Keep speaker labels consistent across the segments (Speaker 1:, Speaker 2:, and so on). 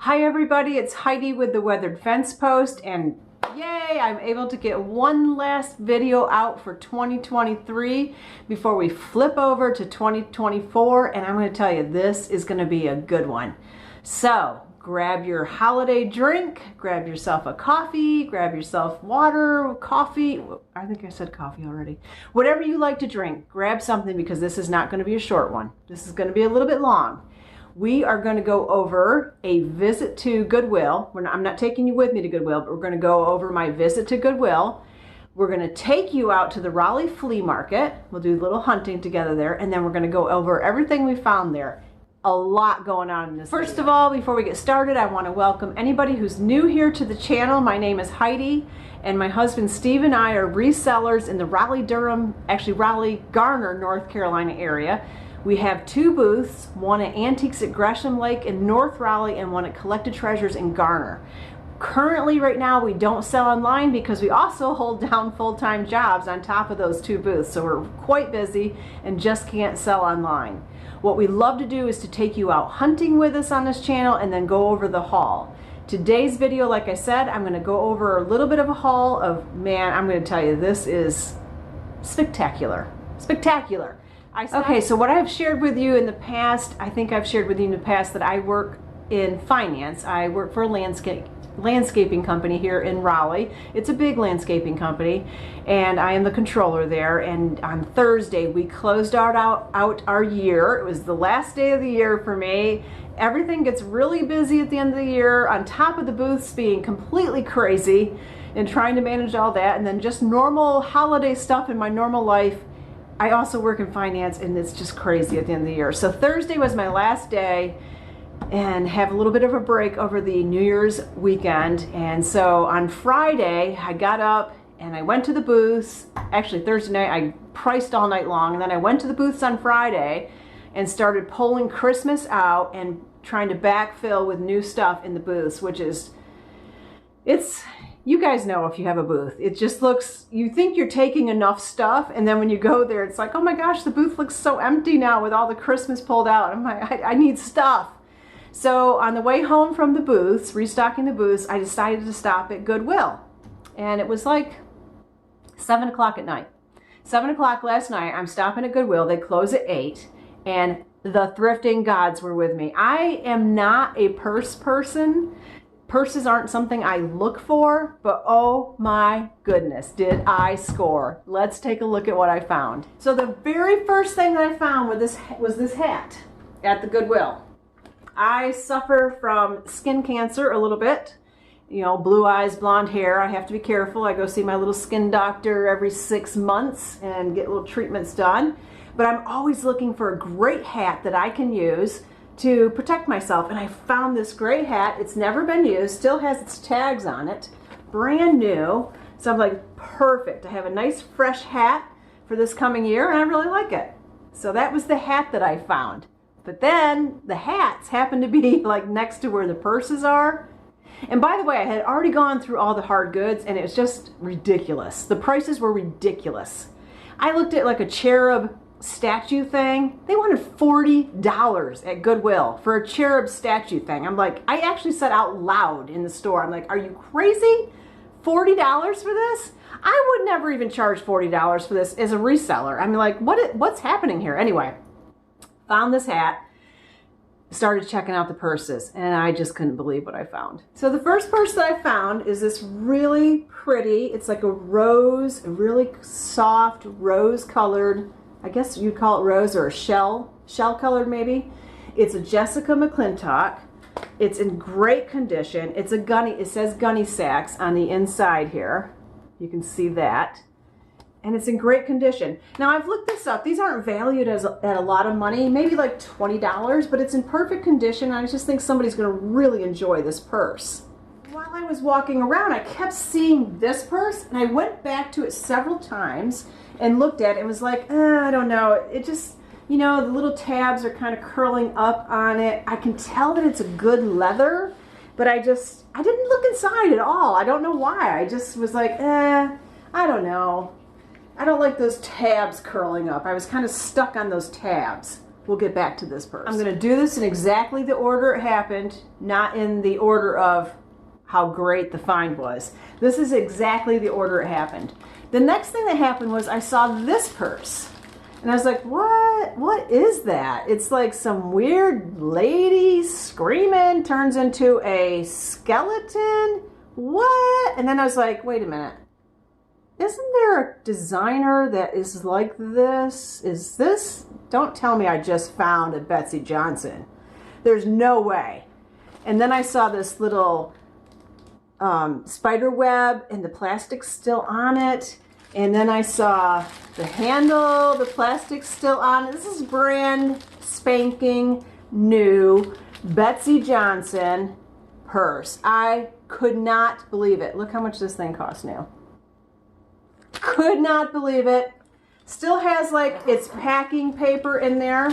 Speaker 1: Hi everybody, it's Heidi with the Weathered Fence Post, and yay, I'm able to get one last video out for 2023 before we flip over to 2024, and I'm going to tell you, this is going to be a good one. So grab your holiday drink, grab yourself a coffee, grab yourself water, coffee, I think I said coffee already. Whatever you like to drink, grab something because this is not going to be a short one. This is going to be a little bit long. We are going to go over a visit to Goodwill. I'm not taking you with me to Goodwill, but we're going to go over my visit to Goodwill. We're going to take you out to the Raleigh Flea Market. We'll do a little hunting together there, and then we're going to go over everything we found there. A lot going on in this video. First of all, before we get started, I want to welcome anybody who's new here to the channel. My name is Heidi, and my husband Steve and I are resellers in the Raleigh, Garner, North Carolina area. We have two booths, one at Antiques at Gresham Lake in North Raleigh and one at Collected Treasures in Garner. Currently, right now, we don't sell online because we also hold down full-time jobs on top of those two booths, so we're quite busy and just can't sell online. What we love to do is to take you out hunting with us on this channel and then go over the haul. Today's video, like I said, I'm going to go over a little bit of a haul of, man, I'm going to tell you, this is spectacular. Spectacular. Okay, so what I've shared with you in the past, I think I've shared with you in the past that I work in finance. I work for a landscaping company here in Raleigh. It's a big landscaping company, and I am the controller there. And on Thursday, we closed out our year. It was the last day of the year for me. Everything gets really busy at the end of the year, on top of the booths being completely crazy and trying to manage all that, and then just normal holiday stuff in my normal life. I also work in finance, and it's just crazy at the end of the year. So Thursday was my last day and have a little bit of a break over the New Year's weekend. And so on Friday, I got up and I went to the booths. Actually, Thursday night, I priced all night long. And then I went to the booths on Friday and started pulling Christmas out and trying to backfill with new stuff in the booths, which is, you guys know if you have a booth, it just looks, you think you're taking enough stuff, and then when you go there, it's like, oh my gosh, the booth looks so empty now with all the Christmas pulled out. I'm like, I need stuff. So on the way home from the booths, restocking the booths, I decided to stop at Goodwill. And it was like 7 o'clock at night. 7 o'clock last night, I'm stopping at Goodwill. They close at 8, and the thrifting gods were with me. I am not a purse person. Purses aren't something I look for, but oh my goodness, did I score. Let's take a look at what I found. So the very first thing that I found was this hat at the Goodwill. I suffer from skin cancer a little bit. You know, blue eyes, blonde hair. I have to be careful. I go see my little skin doctor every 6 months and get little treatments done. But I'm always looking for a great hat that I can use to protect myself, and I found this great hat. It's never been used, still has its tags on it, brand new. So I'm like, perfect. I have a nice fresh hat for this coming year, and I really like it. So that was the hat that I found. But then the hats happened to be like next to where the purses are. And by the way, I had already gone through all the hard goods, and it was just ridiculous. The prices were ridiculous. I looked at like a cherub statue thing. They wanted $40 at Goodwill for a cherub statue thing. I'm like, I actually said out loud in the store, I'm like, are you crazy? $40 for this? I would never even charge $40 for this as a reseller. I mean, like, what's happening here? Anyway, found this hat, started checking out the purses, and I just couldn't believe what I found. So the first purse that I found is this really pretty, it's like a rose, a really soft rose colored, I guess you'd call it rose, or a shell colored maybe. It's a Jessica McClintock. It's in great condition. It's a gunny, it says gunny sacks on the inside here. You can see that. And it's in great condition. Now I've looked this up. These aren't valued at a lot of money, maybe like $20, but it's in perfect condition. I just think somebody's gonna really enjoy this purse. While I was walking around, I kept seeing this purse, and I went back to it several times and looked at it and was like, I don't know. It just, you know, the little tabs are kind of curling up on it. I can tell that it's a good leather, but I didn't look inside at all. I don't know why. I just was like, I don't know. I don't like those tabs curling up. I was kind of stuck on those tabs. we'll get back to this purse. I'm going to do this in exactly the order it happened, not in the order of how great the find was. This is exactly the order it happened. The next thing that happened was I saw this purse. And I was like, what is that? It's like some weird lady screaming, turns into a skeleton. What? And then I was like, wait a minute. Isn't there a designer that is like this? Is this? Don't tell me I just found a Betsy Johnson. There's no way. And then I saw this little spider web and the plastic's still on it. And then I saw the handle, the plastic's still on it. This is brand spanking new Betsy Johnson purse. I could not believe it. Look how much this thing costs now. Could not believe it. Still has like its packing paper in there.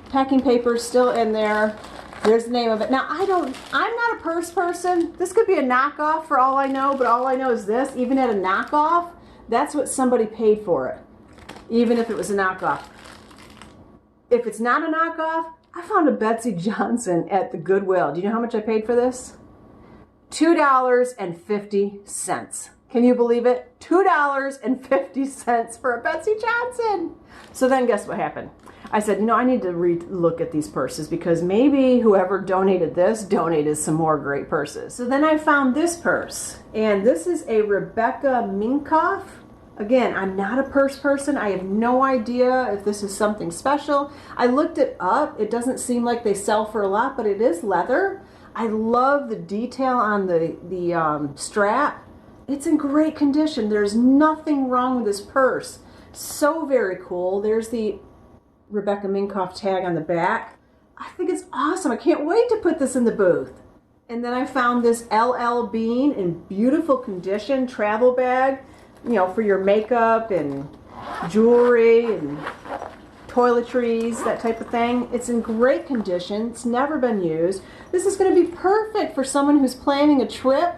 Speaker 1: Packing paper still in there. There's the name of it. Now I'm not a purse person. This could be a knockoff for all I know, but all I know is this, even at a knockoff, that's what somebody paid for it. Even if it was a knockoff. If it's not a knockoff, I found a Betsy Johnson at the Goodwill. Do you know how much I paid for this? $2.50. Can you believe it? $2.50 for a Betsy Johnson. So then guess what happened? I said, I need to look at these purses because maybe whoever donated this donated some more great purses. So then I found this purse, and this is a Rebecca Minkoff. Again, I'm not a purse person. I have no idea if this is something special. I looked it up. It doesn't seem like they sell for a lot, but it is leather. I love the detail on the strap. It's in great condition. There's nothing wrong with this purse. So very cool. There's the Rebecca Minkoff tag on the back. I think it's awesome. I can't wait to put this in the booth. And then I found this LL Bean in beautiful condition travel bag, for your makeup and jewelry and toiletries, that type of thing. It's in great condition. It's never been used. This is going to be perfect for someone who's planning a trip.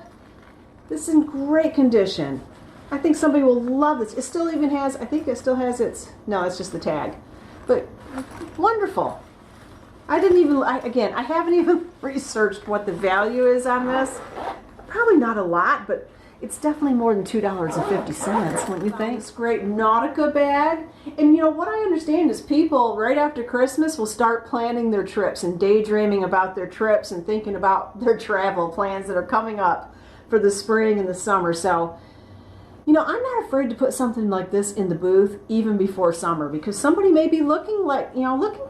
Speaker 1: This is in great condition. I think somebody will love this. It still even has, I think it still has its, no, it's just the tag. But wonderful. I haven't even researched what the value is on this. Probably not a lot, but it's definitely more than $2.50, wouldn't you think? This great Nautica bag. And what I understand is people right after Christmas will start planning their trips and daydreaming about their trips and thinking about their travel plans that are coming up for the spring and the summer. So, I'm not afraid to put something like this in the booth even before summer, because somebody may be looking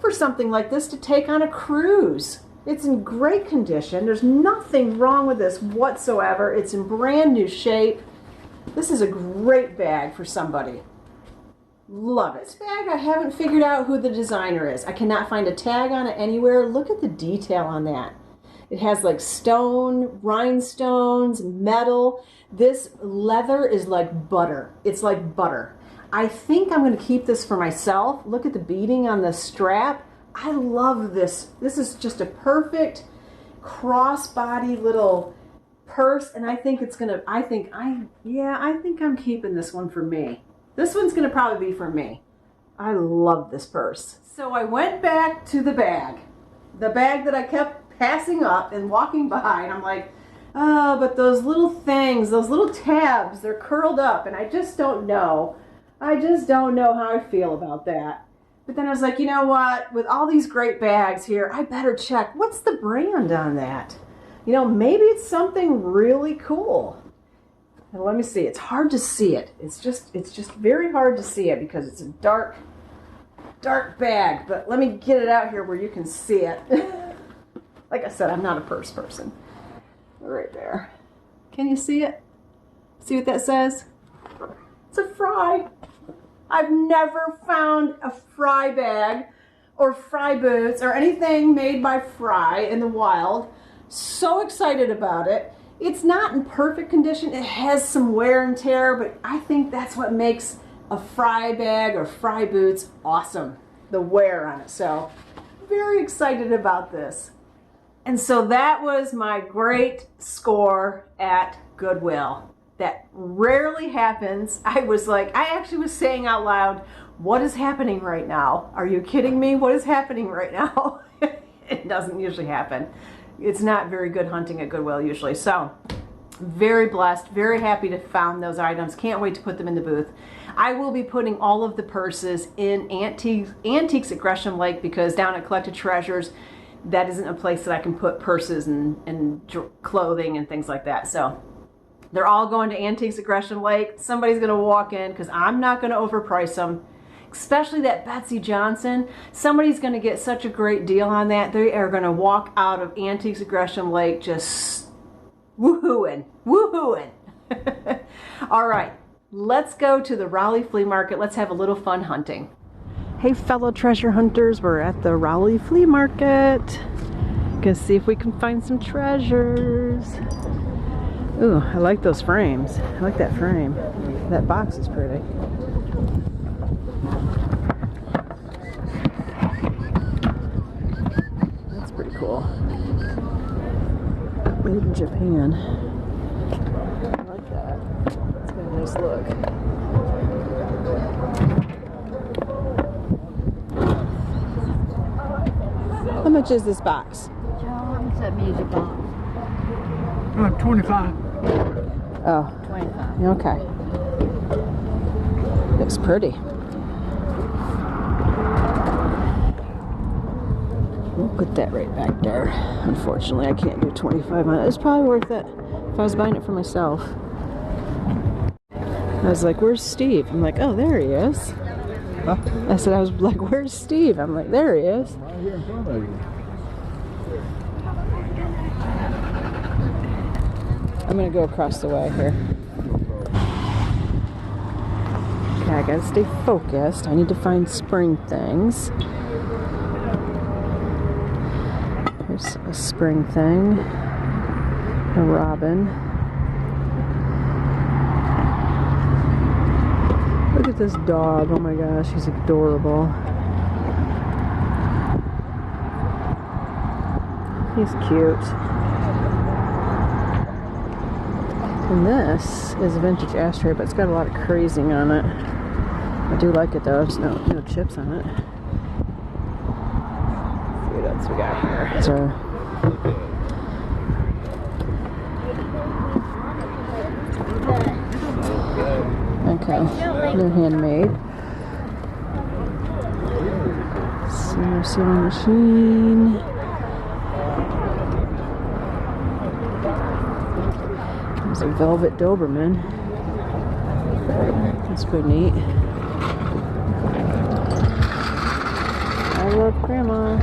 Speaker 1: for something like this to take on a cruise. It's in great condition. There's nothing wrong with this whatsoever. It's in brand new shape. This is a great bag for somebody. Love it. This bag, I haven't figured out who the designer is. I cannot find a tag on it anywhere. Look at the detail on that. It has like stone, rhinestones, metal. This leather is like butter. It's like butter. I think I'm going to keep this for myself. Look at the beading on the strap. I love this. This is just a perfect crossbody little purse, and I think I'm keeping this one for me. This one's going to probably be for me. I love this purse. So I went back to the bag that I kept passing up and walking by, and I'm like, oh, but those little things, those little tabs, they're curled up, and I just don't know. I just don't know how I feel about that. But then I was like, you know what? With all these great bags here, I better check. What's the brand on that? Maybe it's something really cool. And let me see. It's hard to see it. It's just very hard to see it because it's a dark bag. But let me get it out here where you can see it. Like I said, I'm not a purse person. Right there. Can you see it? See what that says? It's a Fry. I've never found a Fry bag or Fry boots or anything made by Fry in the wild. So excited about it. It's not in perfect condition. It has some wear and tear, but I think that's what makes a Fry bag or Fry boots awesome. The wear on it. So very excited about this. And so that was my great score at Goodwill. That rarely happens. I actually was saying out loud, What is happening right now? Are you kidding me? What is happening right now? It doesn't usually happen. It's not very good hunting at Goodwill usually. So very blessed, very happy to found those items. Can't wait to put them in the booth. I will be putting all of the purses in Antiques at Gresham Lake, because down at Collected Treasures, that isn't a place that I can put purses and clothing and things like that. So they're all going to Antiques at Gresham Lake. Somebody's going to walk in, because I'm not going to overprice them. Especially that Betsy Johnson. Somebody's going to get such a great deal on that. They are going to walk out of Antiques at Gresham Lake just woohooing, woohooing. All right, let's go to the Raleigh Flea Market. Let's have a little fun hunting. Hey fellow treasure hunters, we're at the Raleigh Flea Market. Gonna see if we can find some treasures. Ooh, I like those frames. I like that frame. That box is pretty. That's pretty cool. Made in Japan. I like that. It's got a nice look. How much is this box?
Speaker 2: It's a music box.
Speaker 3: 25.
Speaker 1: Oh.
Speaker 2: 25.
Speaker 1: Okay. Looks pretty. We'll put that right back there. Unfortunately, I can't do 25 on it. It's probably worth it if I was buying it for myself. I was like, where's Steve? I'm like, oh, there he is. Huh? I said, I was like, where's Steve? I'm like, there he is.
Speaker 3: Right here in front of you.
Speaker 1: I'm going to go across the way here. Okay, I got to stay focused. I need to find spring things. There's a spring thing. A robin. Look at this dog. Oh my gosh, he's adorable. He's cute. And this is a vintage ashtray, but it's got a lot of crazing on it. I do like it though. There's no chips on it. Let's see what else we got here. So, okay, they're handmade. Single sewing machine. There's a velvet Doberman. That's pretty neat. I love Grandma.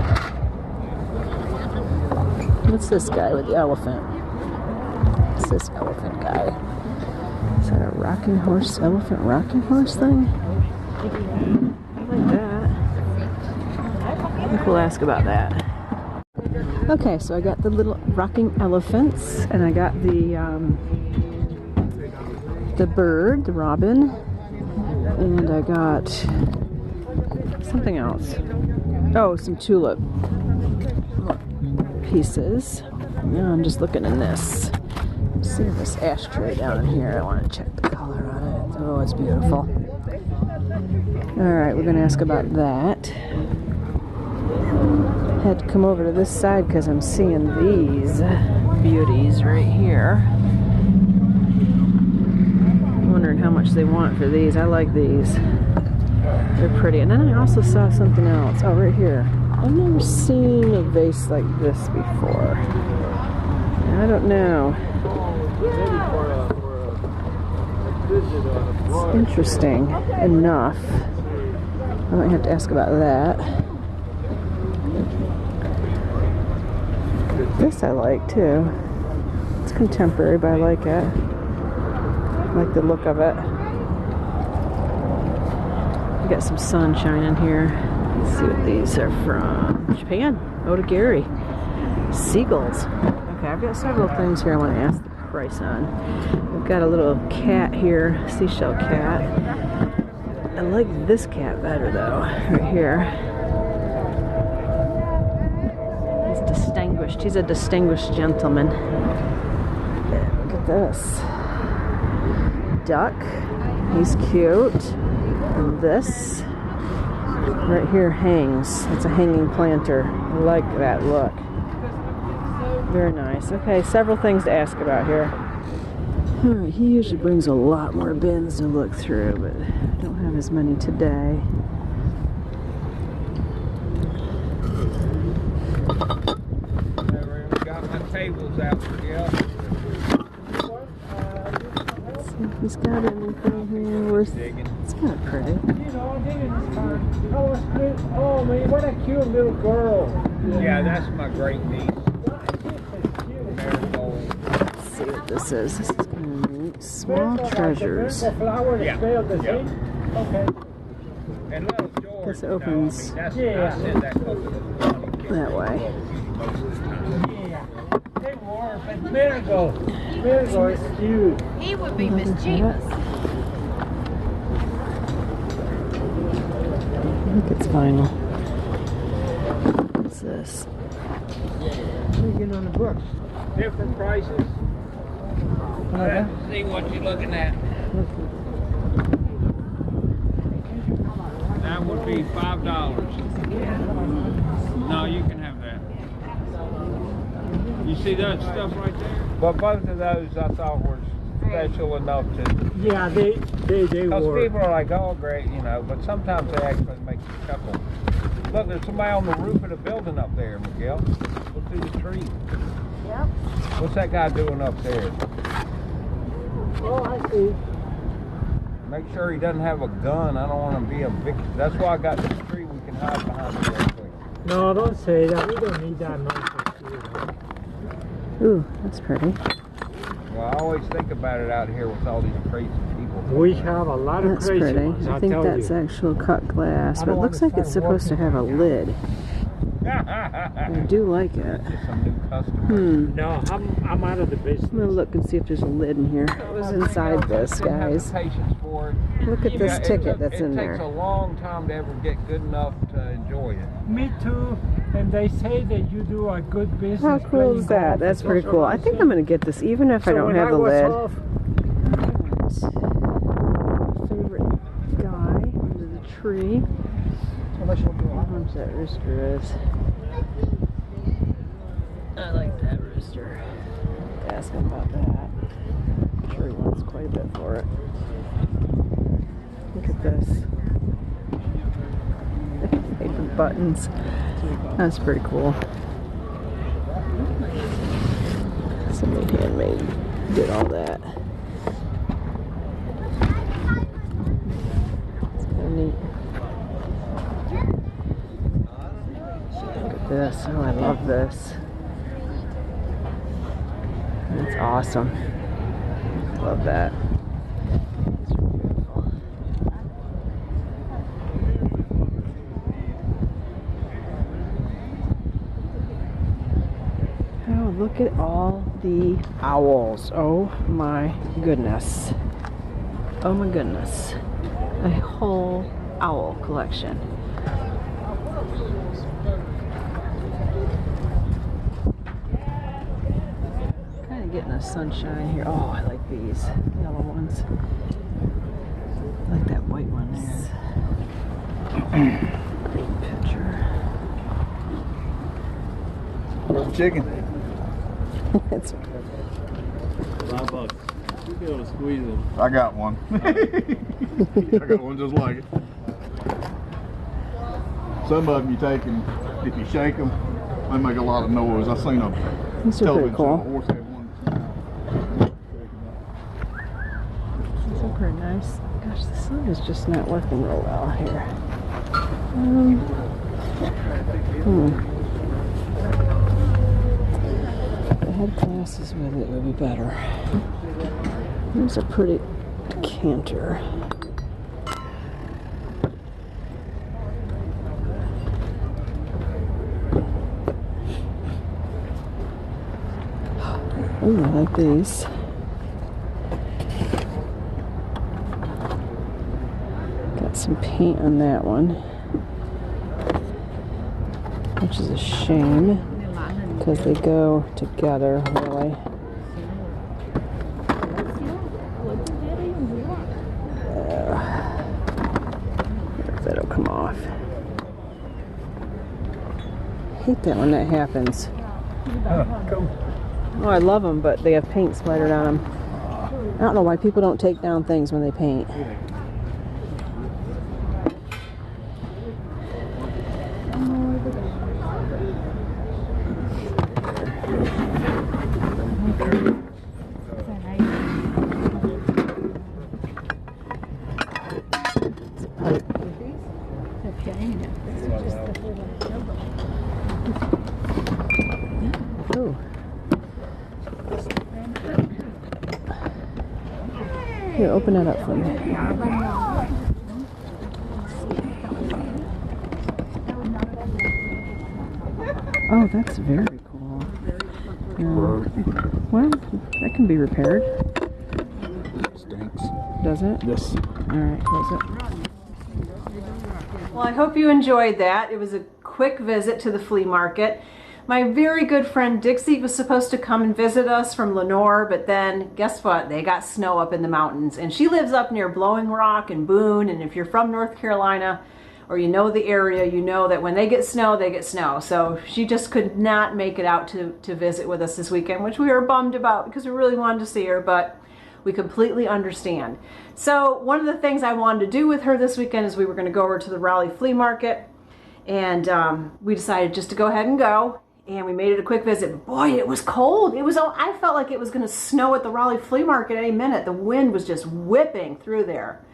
Speaker 1: What's this guy with the elephant? What's this elephant guy? Is that a rocking horse, elephant rocking horse thing? I like that. I think we'll ask about that. Okay, so I got the little rocking elephants, and I got the bird, the robin, and I got something else. Oh, some tulip pieces. Now I'm just looking in this. See this ashtray down in here. I want to check the color on it. Oh, it's beautiful. Alright, we're going to ask about that. Had to come over to this side because I'm seeing these beauties right here. I'm wondering how much they want for these. I like these. They're pretty. And then I also saw something else. Oh, right here. I've never seen a vase like this before. I don't know. It's interesting enough. I might have to ask about that. This I like too. It's contemporary, but I like it. I like the look of it. We got some sun shining here. Let's see what these are from. Japan. Otagiri. Seagulls. Okay, I've got several things here I want to ask the price on. We've got a little cat here, seashell cat. I like this cat better though, right here. He's distinguished. He's a distinguished gentleman. Look at this. Duck. He's cute. And this. Right here hangs. It's a hanging planter. I like that look. Very nice. Okay, several things to ask about here. Alright, he usually brings a lot more bins to look through, but I don't have as many today.
Speaker 3: Got my tables out for you.
Speaker 1: Let's see if he's got anything here worth. It's kind of pretty.
Speaker 4: You know, I'm digging this car. Oh man, what a cute little girl.
Speaker 3: Yeah, that's my great niece.
Speaker 1: Let's see what this is. This is kind of neat. Small treasures.
Speaker 4: Flower
Speaker 3: Yeah.
Speaker 4: spelled the
Speaker 3: Yeah.
Speaker 4: same. Okay.
Speaker 3: And little George,
Speaker 1: This
Speaker 3: you know,
Speaker 1: opens
Speaker 3: I mean, that's,
Speaker 4: Yeah.
Speaker 3: I said that because of the funny kid
Speaker 1: that way.
Speaker 3: most of the time.
Speaker 4: Yeah. They were, but Miracle is cute.
Speaker 2: He would be mischievous.
Speaker 1: I think it's vinyl. What's this?
Speaker 4: What are you getting on the books?
Speaker 3: Different prices. Let's see what you're looking at. That would be $5. No, you can have that. You see that stuff right there? But both of those I thought were special enough to.
Speaker 4: Yeah, they
Speaker 3: Because
Speaker 4: were.
Speaker 3: people are like, oh great, you know, but sometimes they actually make you chuckle. Look, there's somebody on the roof of the building up there, Miguel. Look through the tree.
Speaker 2: Yep.
Speaker 3: What's that guy doing up there?
Speaker 4: Oh, I see.
Speaker 3: Make sure he doesn't have a gun. I don't want to be a victim. That's why I got this tree we can hide behind real quick.
Speaker 4: No, don't say that. We don't need that nonsense.
Speaker 1: Ooh, that's pretty.
Speaker 3: Well, I always think about it out here with all these crazy people.
Speaker 4: We have a lot of
Speaker 1: That's
Speaker 4: crazy
Speaker 1: pretty.
Speaker 4: ones,
Speaker 1: I think
Speaker 4: tell
Speaker 1: that's
Speaker 4: you.
Speaker 1: actual cut glass,
Speaker 4: I
Speaker 1: but it
Speaker 4: don't
Speaker 1: looks like it's
Speaker 4: understand
Speaker 1: supposed to have a lid. I do like it.
Speaker 3: Get some new customers.
Speaker 4: No, I'm out of the business.
Speaker 1: I'm gonna look and see if there's a lid in here. What was inside this,
Speaker 3: Didn't have the
Speaker 1: guys?
Speaker 3: patience for it.
Speaker 1: Look at this ticket that's in
Speaker 3: It takes a
Speaker 1: there.
Speaker 3: long time to ever get good enough to enjoy it.
Speaker 4: Me too. And they say that you do a good business.
Speaker 1: How cool
Speaker 4: playing
Speaker 1: is that?
Speaker 4: golf.
Speaker 1: That's pretty cool. I think I'm gonna get this even if I don't have the lid. Favorite guy under the tree. Where's that rooster is? I like that rooster. Ask him about that. I'm sure he wants quite a bit for it. Look at this. Paper buttons. That's pretty cool. Somebody handmade did all that. It's kind of neat. Look at this. Oh, I love this. That's awesome. Love that. It's beautiful. Oh, look at all the owls. Oh my goodness. Oh my goodness. A whole owl collection. Kind of getting a sunshine here. Oh, I like these yellow ones. I like that white one there. Great picture.
Speaker 5: Chicken.
Speaker 1: It's
Speaker 5: $5. You'll be able to squeeze them. I got one. I got one just like it. Some of them you take and if you shake them, they make a lot of noise. I've seen a
Speaker 1: These are pretty
Speaker 5: television
Speaker 1: cool.
Speaker 5: show, a horse had one.
Speaker 1: These are pretty nice. Gosh, the sun is just not working real well here. If I had glasses with it, it would be better. Here's a pretty decanter. Ooh, I like these. Got some paint on that one, which is a shame because they go together really. If that'll come off. hate that when that happens. Oh, I love them, but they have paint splattered on them. I don't know why people don't take down things when they paint. Here, open it up for me. Oh, that's very cool. Well, that can be repaired.
Speaker 5: Stinks.
Speaker 1: Does it?
Speaker 5: Yes.
Speaker 1: All right, close it. Well, I hope you enjoyed that. It was a quick visit to the flea market. My very good friend Dixie was supposed to come and visit us from Lenore, but then guess what? They got snow up in the mountains, and she lives up near Blowing Rock and Boone, and if you're from North Carolina or you know the area, you know that when they get snow, they get snow. So she just could not make it out to visit with us this weekend, which we were bummed about because we really wanted to see her, but we completely understand. So one of the things I wanted to do with her this weekend is we were going to go over to the Raleigh Flea Market, and we decided just to go ahead and go. And we made it a quick visit. But boy, it was cold. I felt like it was going to snow at the Raleigh Flea Market any minute. The wind was just whipping through there.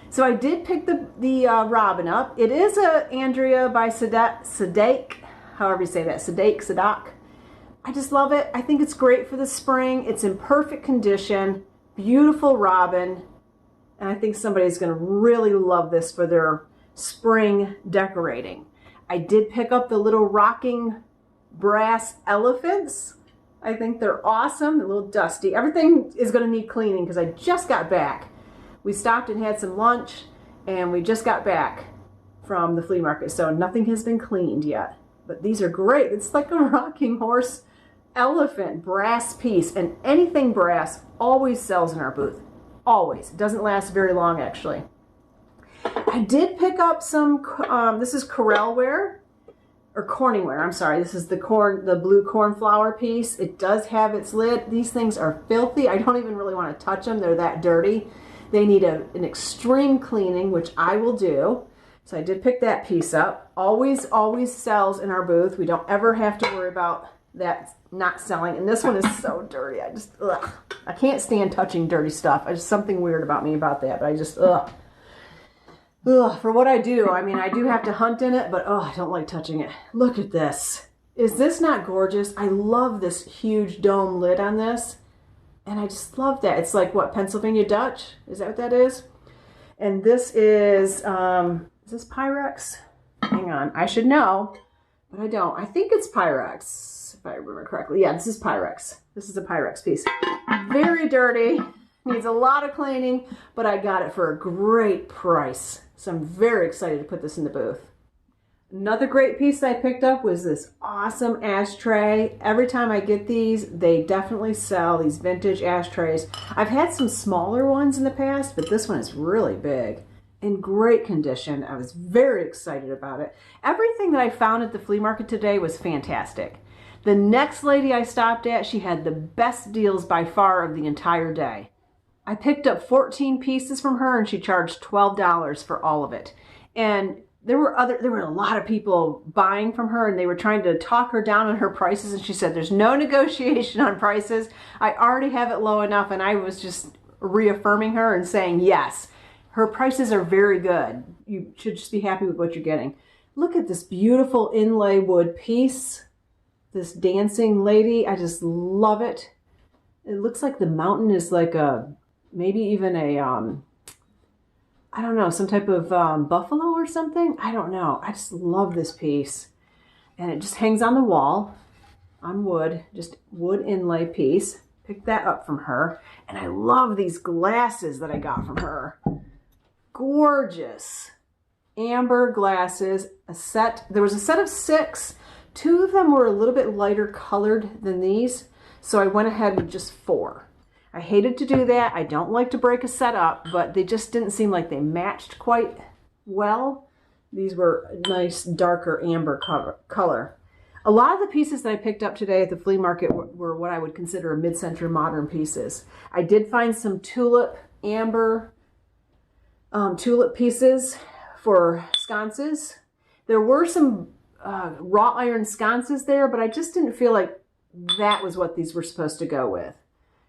Speaker 1: So I did pick the robin up. It is a Andrea by Sadek, however you say that, Sadak. I just love it. I think it's great for the spring. It's in perfect condition. Beautiful robin. And I think somebody's going to really love this for their spring decorating. I did pick up the little rocking brass elephants. I think they're awesome. They're a little dusty. Everything is going to need cleaning because I just got back. We stopped and had some lunch, and we just got back from the flea market, so nothing has been cleaned yet. But these are great. It's like a rocking horse elephant brass piece, and anything brass always sells in our booth. Always. It doesn't last very long, actually. I did pick up some, this is Corralware. Or Corningware, I'm sorry. This is the blue cornflower piece. It does have its lid. These things are filthy. I don't even really want to touch them. They're that dirty. They need an extreme cleaning, which I will do. So I did pick that piece up. Always sells in our booth. We don't ever have to worry about that not selling. And this one is so dirty. I can't stand touching dirty stuff. There's something weird about me about that, but I just, for what I do, I mean, I do have to hunt in it, but I don't like touching it. Look at this. Is this not gorgeous? I love this huge dome lid on this. And I just love that. It's like, what, Pennsylvania Dutch? Is that what that is? And this is this Pyrex? Hang on. I should know, but I don't. I think it's Pyrex, if I remember correctly. Yeah, this is Pyrex. This is a Pyrex piece. Very dirty. Needs a lot of cleaning, but I got it for a great price. So I'm very excited to put this in the booth. Another great piece that I picked up was this awesome ashtray. Every time I get these, they definitely sell these vintage ashtrays. I've had some smaller ones in the past, but this one is really big. In great condition. I was very excited about it. Everything that I found at the flea market today was fantastic. The next lady I stopped at, she had the best deals by far of the entire day. I picked up 14 pieces from her and she charged $12 for all of it. And there were a lot of people buying from her and they were trying to talk her down on her prices, and she said there's no negotiation on prices. I already have it low enough, and I was just reaffirming her and saying yes. Her prices are very good. You should just be happy with what you're getting. Look at this beautiful inlay wood piece. This dancing lady, I just love it. It looks like the mountain is like maybe even a, I don't know, some type of buffalo or something. I don't know. I just love this piece. And it just hangs on the wall on wood, just wood inlay piece. Picked that up from her. And I love these glasses that I got from her. Gorgeous. Amber glasses. There was a set of 6. 2 of them were a little bit lighter colored than these. So I went ahead with just 4. I hated to do that. I don't like to break a set up, but they just didn't seem like they matched quite well. These were a nice darker amber color. A lot of the pieces that I picked up today at the flea market were what I would consider mid-century modern pieces. I did find some tulip, amber tulip pieces for sconces. There were some wrought iron sconces there, but I just didn't feel like that was what these were supposed to go with.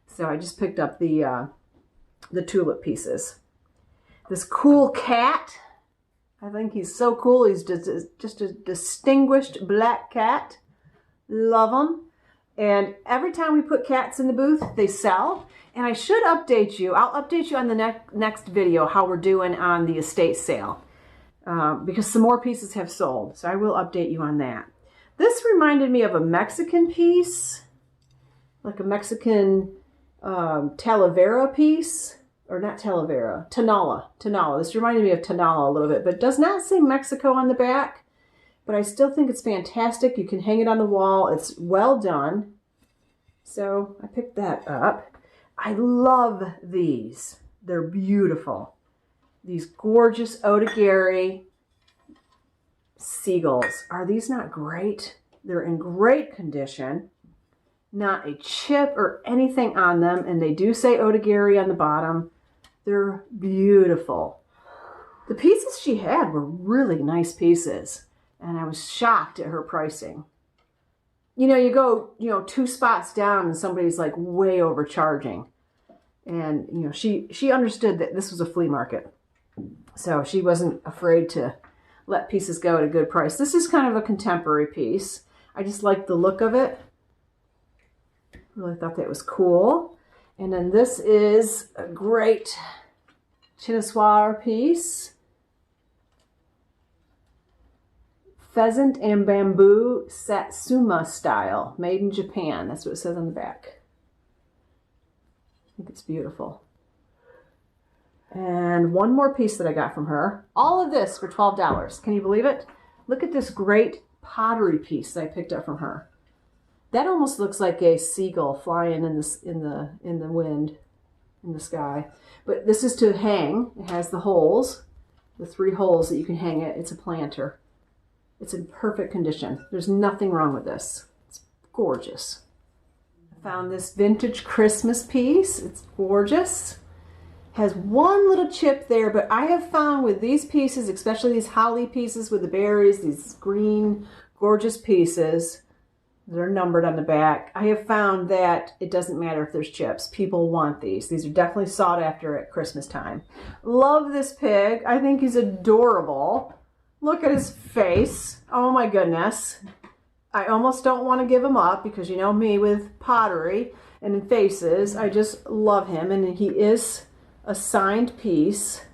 Speaker 1: So I just picked up the tulip pieces. This cool cat. I think he's so cool. He's just a distinguished black cat. Love him. And every time we put cats in the booth, they sell. And I should update you. I'll update you on the next video how we're doing on the estate sale. Because some more pieces have sold. So I will update you on that. This reminded me of a Mexican piece. Like a Mexican Talavera piece. Or not Talavera, Tonala. This reminded me of Tonala a little bit, but it does not say Mexico on the back. But I still think it's fantastic. You can hang it on the wall. It's well done. So I picked that up. I love these. They're beautiful. These gorgeous Otagari seagulls. Are these not great? They're in great condition. Not a chip or anything on them. And they do say Otagari on the bottom. They're beautiful. The pieces she had were really nice pieces. And I was shocked at her pricing. You know, you go, 2 spots down and somebody's like way overcharging. And, she understood that this was a flea market. So she wasn't afraid to let pieces go at a good price. This is kind of a contemporary piece. I just like the look of it. Really thought that was cool. And then this is a great chinois piece. Pheasant and bamboo satsuma style, made in Japan. That's what it says on the back. I think it's beautiful. And one more piece that I got from her. All of this for $12. Can you believe it? Look at this great pottery piece that I picked up from her. That almost looks like a seagull flying in the wind, in the sky. But this is to hang. It has the holes, the 3 holes that you can hang it. It's a planter. It's in perfect condition. There's nothing wrong with this. It's gorgeous. I found this vintage Christmas piece. It's gorgeous. Has one little chip there, but I have found with these pieces, especially these holly pieces with the berries, these green, gorgeous pieces, they're numbered on the back. I have found that it doesn't matter if there's chips. People want these. These are definitely sought after at Christmas time. Love this pig. I think he's adorable. Look at his face. Oh my goodness. I almost don't want to give him up because you know me with pottery and faces. I just love him, and he is a signed piece.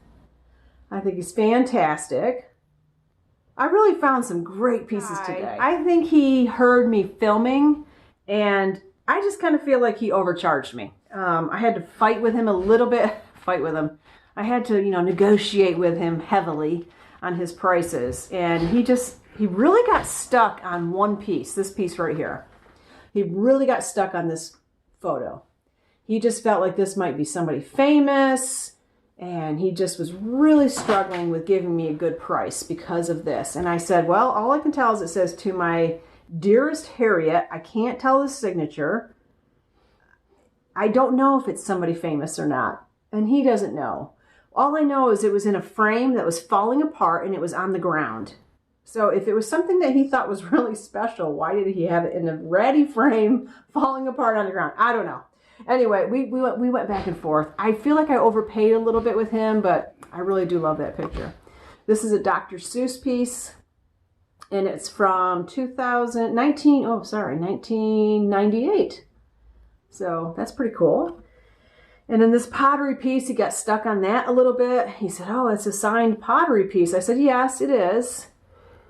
Speaker 1: I think he's fantastic. I really found some great pieces today. I think he heard me filming, and I just kind of feel like he overcharged me. I had to fight with him a little bit. I had to, negotiate with him heavily on his prices, and he really got stuck on one piece, this piece right here. He really got stuck on this photo. He just felt like this might be somebody famous, and he just was really struggling with giving me a good price because of this. And I said, well, all I can tell is it says, "To my dearest Harriet." I can't tell his signature. I don't know if it's somebody famous or not, and he doesn't know. All I know is it was in a frame that was falling apart, and it was on the ground. So if it was something that he thought was really special, why did he have it in a ready frame falling apart on the ground? I don't know. Anyway, we went back and forth. I feel like I overpaid a little bit with him, but I really do love that picture. This is a Dr. Seuss piece, and it's from 1998. So that's pretty cool. And then this pottery piece, he got stuck on that a little bit. He said, "Oh, it's a signed pottery piece." I said, "Yes, it is.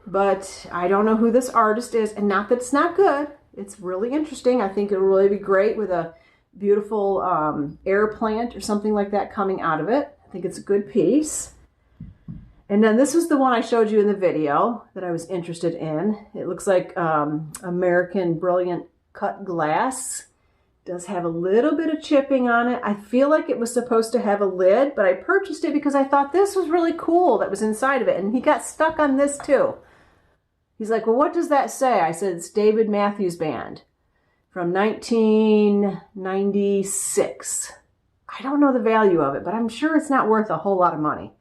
Speaker 1: But I don't know who this artist is." And not that it's not good. It's really interesting. I think it'll really be great with a beautiful air plant or something like that coming out of it. I think it's a good piece. And then this was the one I showed you in the video that I was interested in. It looks like American Brilliant cut glass. It does have a little bit of chipping on it. I feel like it was supposed to have a lid, but I purchased it because I thought this was really cool that was inside of it. And he got stuck on this too. He's like, well, what does that say? I said, it's David Matthews Band from 1996. I don't know the value of it, but I'm sure it's not worth a whole lot of money.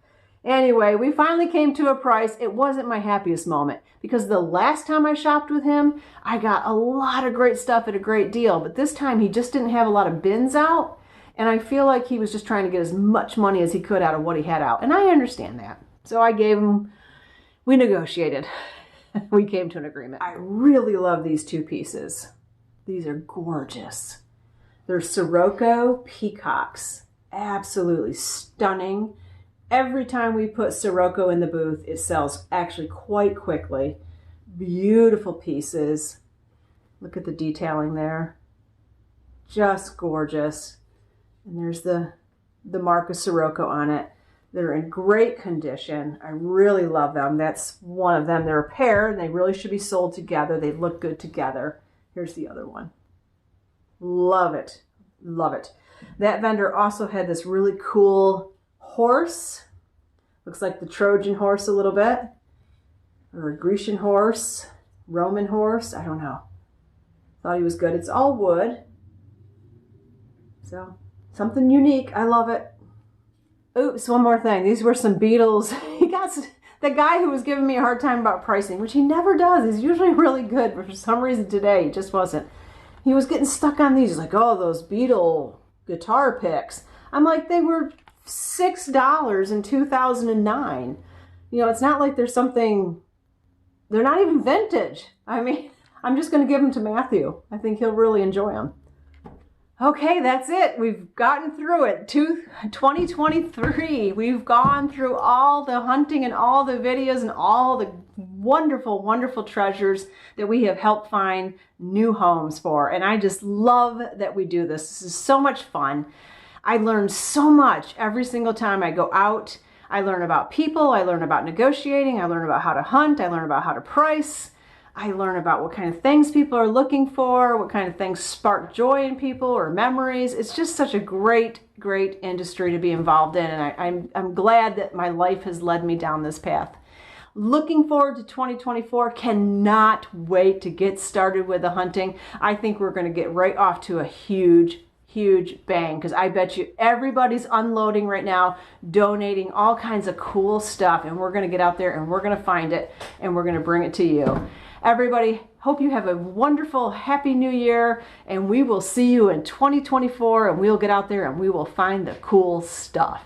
Speaker 1: Anyway, we finally came to a price. It wasn't my happiest moment because the last time I shopped with him, I got a lot of great stuff at a great deal. But this time he just didn't have a lot of bins out. And I feel like he was just trying to get as much money as he could out of what he had out. And I understand that. So I gave him, we negotiated. We came to an agreement. I really love these two pieces. These are gorgeous. They're Sirocco peacocks. Absolutely stunning. Every time we put Sirocco in the booth, it sells actually quite quickly. Beautiful pieces. Look at the detailing there. Just gorgeous. And there's the mark of Sirocco on it. They're in great condition. I really love them. That's one of them. They're a pair, and they really should be sold together. They look good together. Here's the other one. Love it. Love it. That vendor also had this really cool horse. Looks like the Trojan horse a little bit. Or a Grecian horse. Roman horse. I don't know. Thought he was good. It's all wood. So, something unique. I love it. Oops, one more thing. These were some beetles. He got the guy who was giving me a hard time about pricing, which he never does. He's usually really good, but for some reason today he just wasn't. He was getting stuck on these. He's like, oh, those Beetle guitar picks. I'm like, they were $6 in 2009. You know, it's not like there's something, they're not even vintage. I mean, I'm just going to give them to Matthew. I think he'll really enjoy them. Okay, that's it. We've gotten through it. 2023. We've gone through all the hunting and all the videos and all the wonderful, wonderful treasures that we have helped find new homes for. And I just love that we do this. This is so much fun. I learn so much every single time I go out. I learn about people. I learn about negotiating. I learn about how to hunt. I learn about how to price. I learn about what kind of things people are looking for, what kind of things spark joy in people or memories. It's just such a great, great industry to be involved in. And I'm glad that my life has led me down this path. Looking forward to 2024. Cannot wait to get started with the hunting. I think we're going to get right off to a huge bang, because I bet you everybody's unloading right now, donating all kinds of cool stuff, and we're going to get out there and we're going to find it and we're going to bring it to you. Everybody, hope you have a wonderful, happy new year, and we will see you in 2024, and we'll get out there and we will find the cool stuff.